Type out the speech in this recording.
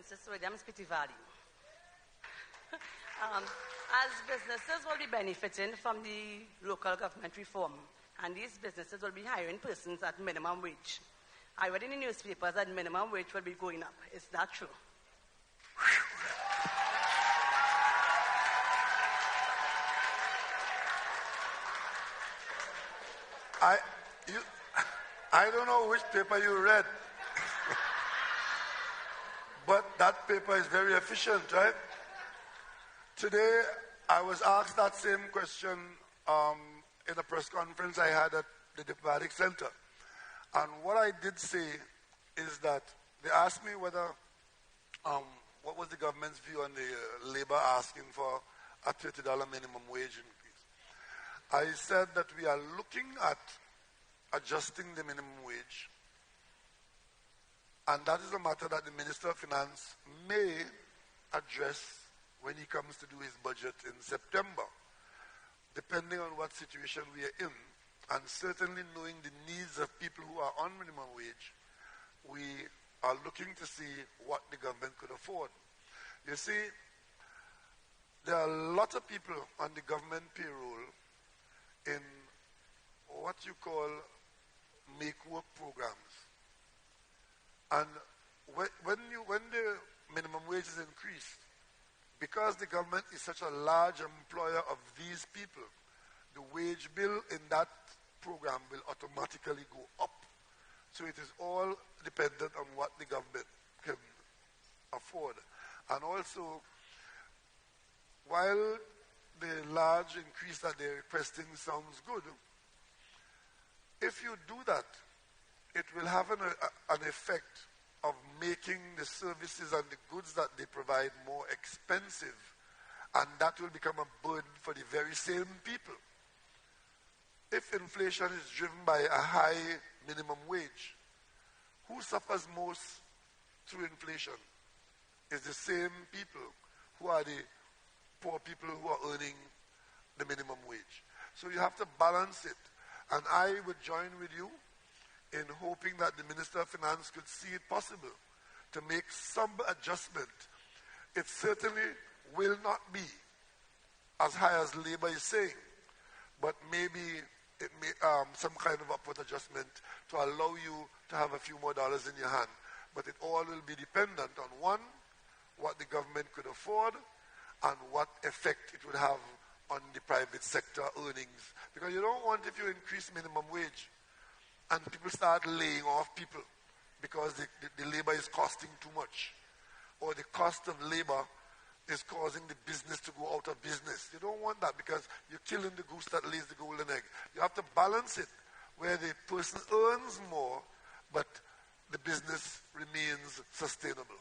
Princess Williams Pity Valley. As businesses will be benefiting from the local government reform, and these businesses will be hiring persons at minimum wage. I read in the newspapers that minimum wage will be going up. Is that true? I don't know which paper you read, but that paper is very efficient, right? Today, I was asked that same question in a press conference I had at the Diplomatic Center. And what I did say is that they asked me whether, what was the government's view on the labor asking for a $30 minimum wage increase. I said that we are looking at adjusting the minimum wage, and that is a matter that the Minister of Finance may address when he comes to do his budget in September, depending on what situation we are in, and certainly knowing the needs of people who are on minimum wage, we are looking to see what the government could afford. You see, there are a lot of people on the government payroll in what you call make-work programs. And when the minimum wage is increased, because the government is such a large employer of these people, the wage bill in that program will automatically go up. So it is all dependent on what the government can afford. And also, while the large increase that they're requesting sounds good, if you do that, it will have an effect of making the services and the goods that they provide more expensive, and that will become a burden for the very same people. If inflation is driven by a high minimum wage, who suffers most through inflation? Is the same people who are the poor people who are earning the minimum wage. So you have to balance it. And I would join with you in hoping that the Minister of Finance could see it possible to make some adjustment. It certainly will not be as high as Labour is saying, but maybe it may some kind of upward adjustment to allow you to have a few more dollars in your hand. But it all will be dependent on, one, what the government could afford, and what effect it would have on the private sector earnings. Because you don't want, if you increase minimum wage and people start laying off people because the labor is costing too much, or the cost of labor is causing the business to go out of business. You don't want that, because you're killing the goose that lays the golden egg. You have to balance it where the person earns more, but the business remains sustainable.